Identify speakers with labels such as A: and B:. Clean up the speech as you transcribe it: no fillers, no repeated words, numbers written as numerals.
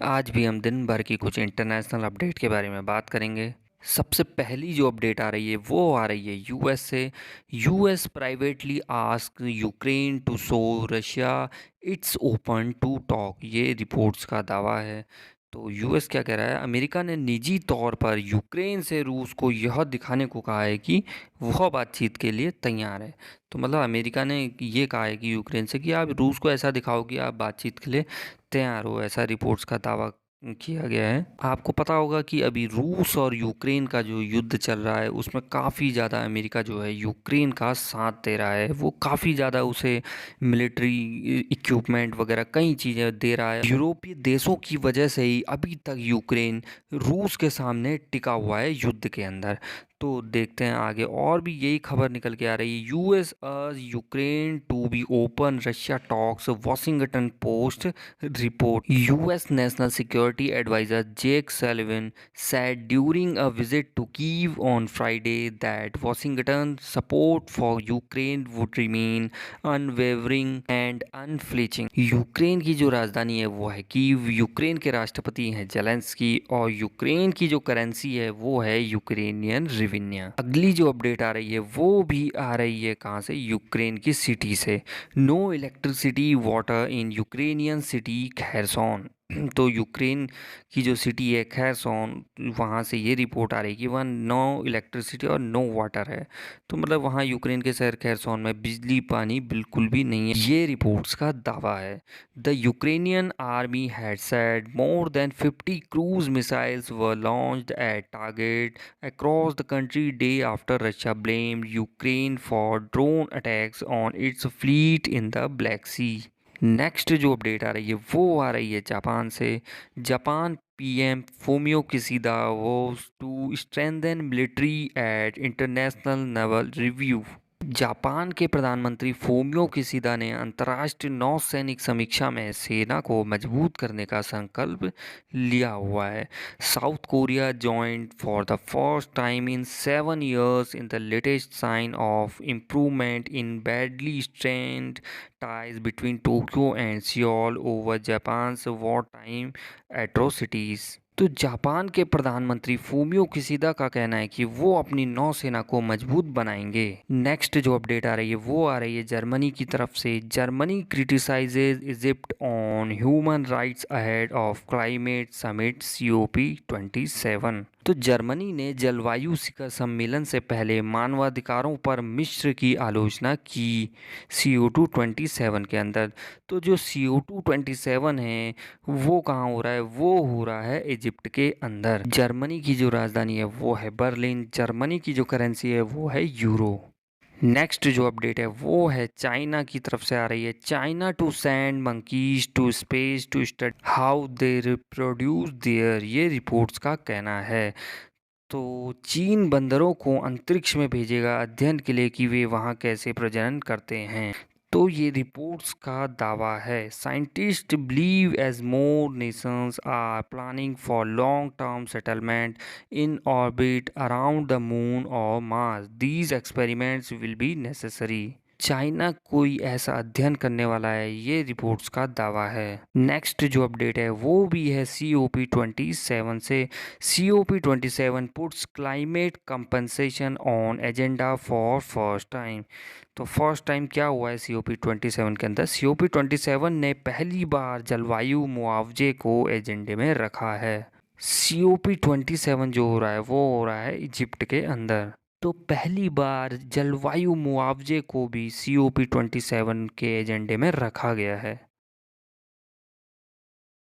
A: आज भी हम दिन भर की कुछ इंटरनेशनल अपडेट के बारे में बात करेंगे। सबसे पहली जो अपडेट आ रही है वो आ रही है यूएस से। US privately ask Ukraine to show Russia it's open to talk, ये रिपोर्ट्स का दावा है। तो यूएस क्या कह रहा है, अमेरिका ने निजी तौर पर यूक्रेन से रूस को यह दिखाने को कहा है कि वह बातचीत के लिए तैयार है। तो मतलब अमेरिका ने ये कहा है कि यूक्रेन से कि आप रूस को ऐसा दिखाओ कि आप बातचीत के लिए तैयार हो, ऐसा रिपोर्ट्स का दावा किया गया है। आपको पता होगा कि अभी रूस और यूक्रेन का जो युद्ध चल रहा है उसमें काफ़ी ज़्यादा अमेरिका जो है यूक्रेन का साथ दे रहा है। वो काफ़ी ज़्यादा उसे मिलिट्री इक्विपमेंट वगैरह कई चीज़ें दे रहा है। यूरोपीय देशों की वजह से ही अभी तक यूक्रेन रूस के सामने टिका हुआ है युद्ध के अंदर। तो देखते हैं आगे, और भी यही खबर निकल के आ रही है। US Ukraine to be open Russia talks, Washington Post report. US National Security Advisor Jake Sullivan said during a visit to Kyiv on Friday that Washington's support for Ukraine would remain unwavering and unflinching. Ukraine की जो राजधानी है वो है Kyiv, Ukraine के राष्ट्रपति हैं Zelensky और यूक्रेन की जो करेंसी है वो है यूक्रेनियन रिविन्या। अगली जो अपडेट आ रही है वो भी आ रही है कहाँ से, यूक्रेन की सिटी से। No electricity water in Ukrainian city Kherson. तो यूक्रेन की जो सिटी है खैरसोन, वहाँ से ये रिपोर्ट आ रही है कि वहाँ नो इलेक्ट्रिसिटी और नो वाटर है। तो मतलब वहाँ यूक्रेन के शहर खैरसोन में बिजली पानी बिल्कुल भी नहीं है, ये रिपोर्ट्स का दावा है। The Ukrainian army had said more than 50 cruise missiles were launched at target across the country day after Russia blamed Ukraine for drone attacks on its fleet in the Black Sea. Next जो update आ रही है वो आ रही है Japan से। Japan PM Fumio Kishida was to strengthen military at international naval review. Japan के प्रधानमंत्री फूमियो किशिदा ने अंतर्राष्ट्रीय नौसैनिक समीक्षा में सेना को मजबूत करने का संकल्प लिया हुआ है। South Korea joined for the first time in 7 years in the latest sign of improvement in badly strained ties between Tokyo and Seoul over Japan's wartime atrocities. तो जापान के प्रधानमंत्री फूमियो किशिदा का कहना है कि वो अपनी नौसेना को मजबूत बनाएंगे। नेक्स्ट जो अपडेट आ रही है वो आ रही है जर्मनी की तरफ से। Germany criticises Egypt on human rights ahead of climate summit COP27। तो जर्मनी ने जलवायु शिखर सम्मेलन से पहले मानवाधिकारों पर मिस्र की आलोचना की CO27 के अंदर। तो जो CO27 है वो कहाँ हो रहा है, वो हो रहा है इजिप्ट के अंदर। जर्मनी की जो राजधानी है वो है बर्लिन, जर्मनी की जो करेंसी है वो है यूरो। नेक्स्ट जो अपडेट है वो है चाइना की तरफ से आ रही है। China to send monkeys to space to study how they reproduce there, ये रिपोर्ट्स का कहना है। तो चीन बंदरों को अंतरिक्ष में भेजेगा अध्ययन के लिए कि वे वहां कैसे प्रजनन करते हैं। तो ये रिपोर्ट्स का दावा है। Scientist believe as more nations are planning for long term settlement in orbit around the moon और Mars, these experiments will be necessary. China कोई ऐसा अध्ययन करने वाला है, ये रिपोर्ट्स का दावा है। नेक्स्ट जो अपडेट है वो भी है COP27 से। COP27 puts climate compensation on agenda for first time. तो फर्स्ट टाइम क्या हुआ है COP27 के अंदर, COP27 ने पहली बार जलवायु मुआवजे को एजेंडे में रखा है। COP27 जो हो रहा है वो हो रहा है इजिप्ट के अंदर। तो पहली बार जलवायु मुआवजे को भी COP27 के एजेंडे में रखा गया है।